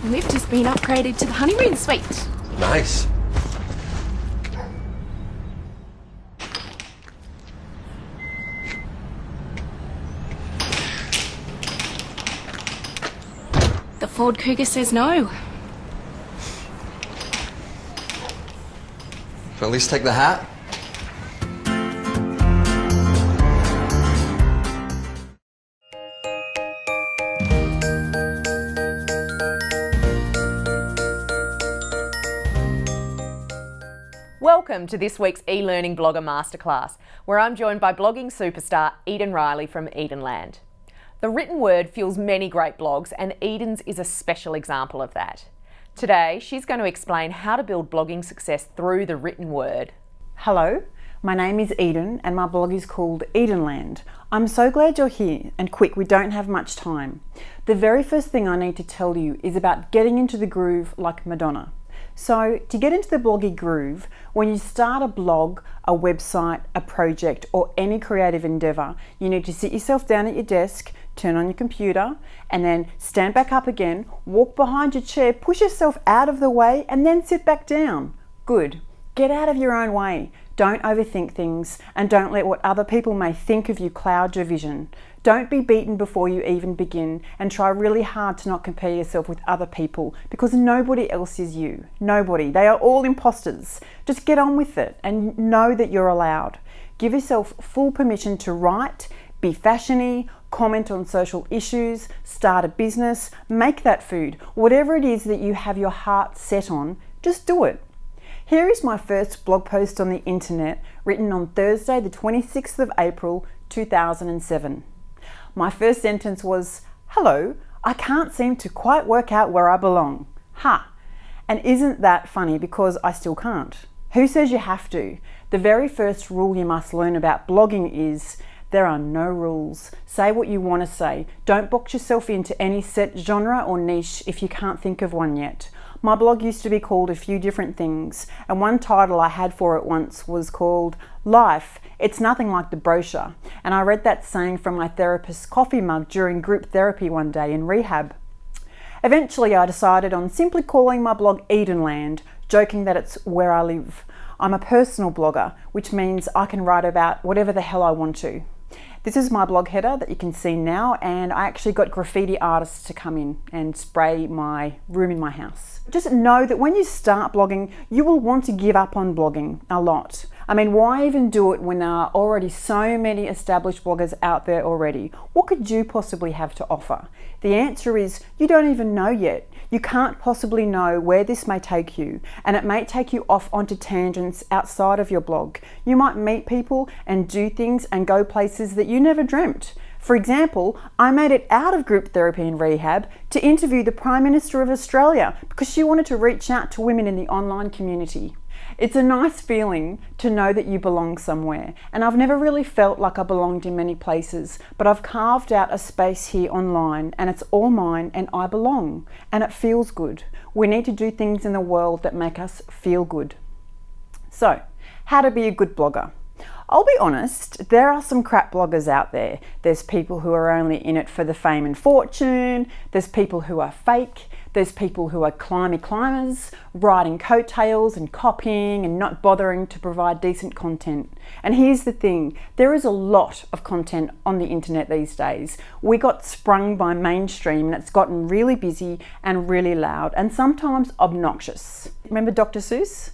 The lift has been upgraded to the honeymoon suite. Nice. The Ford Cougar says no. Can I at least take the hat? Welcome to this week's eLearning Blogger Masterclass, where I'm joined by blogging superstar Eden Riley from Edenland. The written word fuels many great blogs, and Eden's is a special example of that. Today, she's going to explain how to build blogging success through the written word. Hello, my name is Eden and my blog is called Edenland. I'm so glad you're here, and quick, we don't have much time. The very first thing I need to tell you is about getting into the groove like Madonna. So to get into the bloggy groove, when you start a blog, a website, a project, or any creative endeavor, you need to sit yourself down at your desk, turn on your computer, and then stand back up again, walk behind your chair, push yourself out of the way, and then sit back down. Good. Get out of your own way. Don't overthink things, and don't let what other people may think of you cloud your vision. Don't be beaten before you even begin, and try really hard to not compare yourself with other people, because nobody else is you. Nobody. They are all imposters. Just get on with it and know that you're allowed. Give yourself full permission to write, be fashiony, comment on social issues, start a business, make that food. Whatever it is that you have your heart set on, just do it. Here is my first blog post on the internet, written on Thursday the 26th of April 2007. My first sentence was, "Hello, I can't seem to quite work out where I belong." Ha! And isn't that funny, because I still can't? Who says you have to? The very first rule you must learn about blogging is there are no rules. Say what you want to say. Don't box yourself into any set genre or niche if you can't think of one yet. My blog used to be called a few different things, and one title I had for it once was called Life, It's Nothing Like the Brochure, and I read that saying from my therapist's coffee mug during group therapy one day in rehab. Eventually I decided on simply calling my blog Edenland, joking that it's where I live. I'm a personal blogger, which means I can write about whatever the hell I want to. This is my blog header that you can see now, and I actually got graffiti artists to come in and spray my room in my house. Just know that when you start blogging, you will want to give up on blogging a lot. I mean, why even do it when there are already so many established bloggers out there already? What could you possibly have to offer? The answer is you don't even know yet. You can't possibly know where this may take you, and it may take you off onto tangents outside of your blog. You might meet people and do things and go places that you never dreamt. For example, I made it out of group therapy and rehab to interview the Prime Minister of Australia because she wanted to reach out to women in the online community. It's a nice feeling to know that you belong somewhere, and I've never really felt like I belonged in many places, but I've carved out a space here online, and it's all mine, and I belong, and it feels good. We need to do things in the world that make us feel good. So, how to be a good blogger? I'll be honest, there are some crap bloggers out there. There's people who are only in it for the fame and fortune, there's people who are fake, there's people who are climbers, riding coattails and copying and not bothering to provide decent content. And here's the thing, there is a lot of content on the internet these days. We got sprung by mainstream, and it's gotten really busy and really loud and sometimes obnoxious. Remember Dr. Seuss?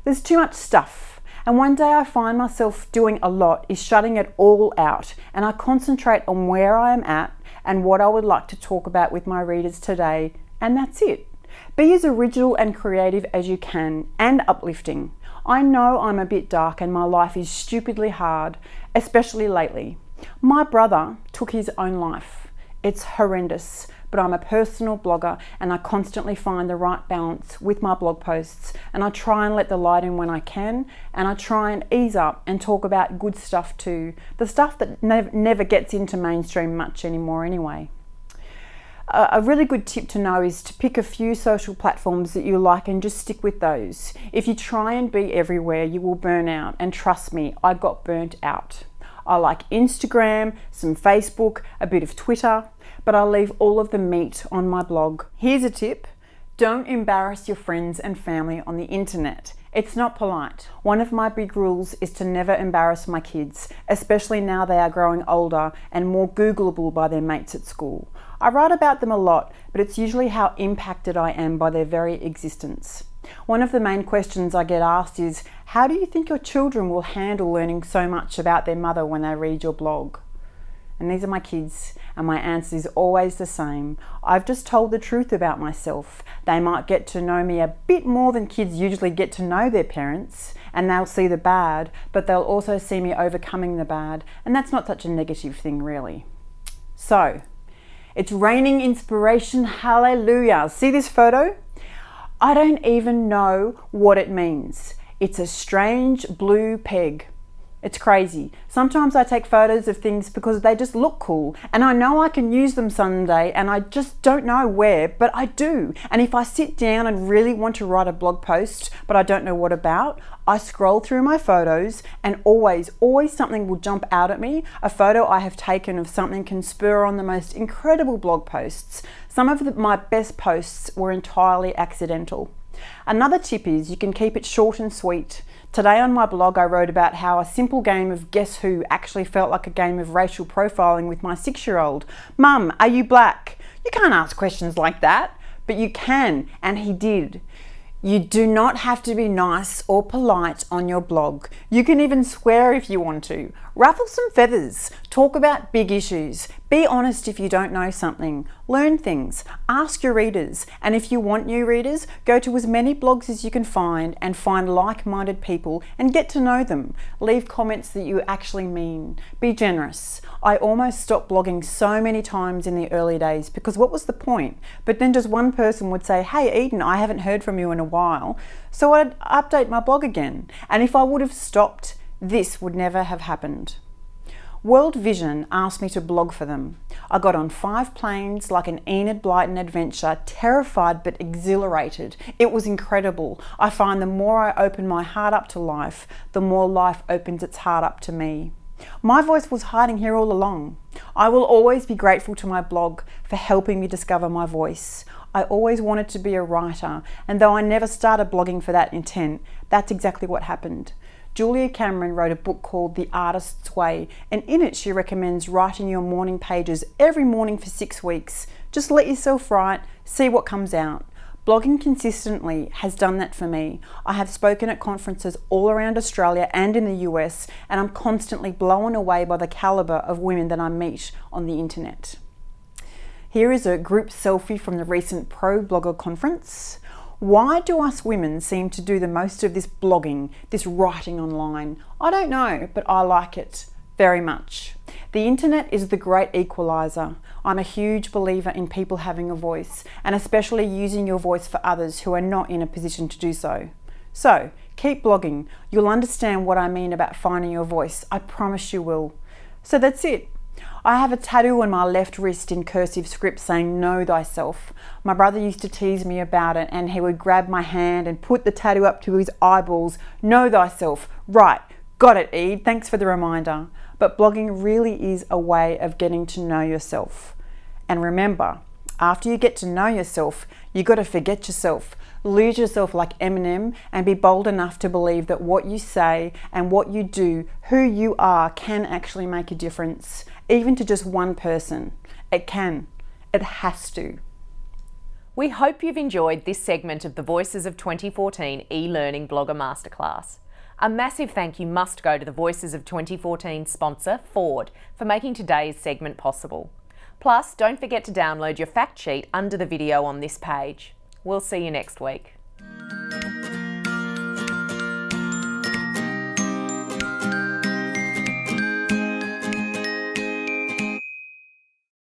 There's too much stuff. And one day I find myself doing a lot is shutting it all out, and I concentrate on where I am at and what I would like to talk about with my readers today, and that's it. Be as original and creative as you can, and uplifting. I know I'm a bit dark and my life is stupidly hard, especially lately. My brother took his own life. It's horrendous, but I'm a personal blogger and I constantly find the right balance with my blog posts, and I try and let the light in when I can, and I try and ease up and talk about good stuff too, the stuff that never gets into mainstream much anymore anyway. A really good tip to know is to pick a few social platforms that you like and just stick with those. If you try and be everywhere, you will burn out, and trust me, I got burnt out. I like Instagram, some Facebook, a bit of Twitter, but I leave all of the meat on my blog. Here's a tip. Don't embarrass your friends and family on the internet. It's not polite. One of my big rules is to never embarrass my kids, especially now they are growing older and more Googleable by their mates at school. I write about them a lot, but it's usually how impacted I am by their very existence. One of the main questions I get asked is, how do you think your children will handle learning so much about their mother when they read your blog? And these are my kids, and my answer is always the same. I've just told the truth about myself. They might get to know me a bit more than kids usually get to know their parents, and they'll see the bad, but they'll also see me overcoming the bad, and that's not such a negative thing really. So, it's raining inspiration, hallelujah. See this photo? I don't even know what it means. It's a strange blue peg. It's crazy. Sometimes I take photos of things because they just look cool and I know I can use them someday and I just don't know where, but I do. And if I sit down and really want to write a blog post, but I don't know what about, I scroll through my photos and always something will jump out at me. A photo I have taken of something can spur on the most incredible blog posts. Some of my best posts were entirely accidental. Another tip is you can keep it short and sweet. Today on my blog I wrote about how a simple game of Guess Who actually felt like a game of racial profiling with my 6-year-old. Mum, are you black? You can't ask questions like that, but you can, and he did. You do not have to be nice or polite on your blog. You can even swear if you want to. Ruffle some feathers. Talk about big issues. Be honest if you don't know something. Learn things. Ask your readers. And if you want new readers, go to as many blogs as you can find and find like-minded people and get to know them. Leave comments that you actually mean. Be generous. I almost stopped blogging so many times in the early days because what was the point? But then just one person would say, hey Eden, I haven't heard from you in a while. So I'd update my blog again. And if I would have stopped, this would never have happened. World Vision asked me to blog for them. I got on 5 planes like an Enid Blyton adventure, terrified but exhilarated. It was incredible. I find the more I open my heart up to life, the more life opens its heart up to me. My voice was hiding here all along. I will always be grateful to my blog for helping me discover my voice. I always wanted to be a writer, and though I never started blogging for that intent, that's exactly what happened. Julia Cameron wrote a book called The Artist's Way, and in it she recommends writing your morning pages every morning for 6 weeks. Just let yourself write, see what comes out. Blogging consistently has done that for me. I have spoken at conferences all around Australia and in the US, and I'm constantly blown away by the calibre of women that I meet on the internet. Here is a group selfie from the recent Pro Blogger conference. Why do us women seem to do the most of this blogging, this writing online? I don't know, but I like it very much. The internet is the great equaliser. I'm a huge believer in people having a voice, and especially using your voice for others who are not in a position to do so. So, keep blogging. You'll understand what I mean about finding your voice. I promise you will. So that's it. I have a tattoo on my left wrist in cursive script saying know thyself. My brother used to tease me about it and he would grab my hand and put the tattoo up to his eyeballs. Know thyself. Right. Got it, Ede. Thanks for the reminder. But blogging really is a way of getting to know yourself. And remember, after you get to know yourself, you got to forget yourself. Lose yourself like Eminem and be bold enough to believe that what you say and what you do, who you are, can actually make a difference. Even to just one person. It can. It has to. We hope you've enjoyed this segment of the Voices of 2014 eLearning Blogger Masterclass. A massive thank you must go to the Voices of 2014 sponsor, Ford, for making today's segment possible. Plus, don't forget to download your fact sheet under the video on this page. We'll see you next week.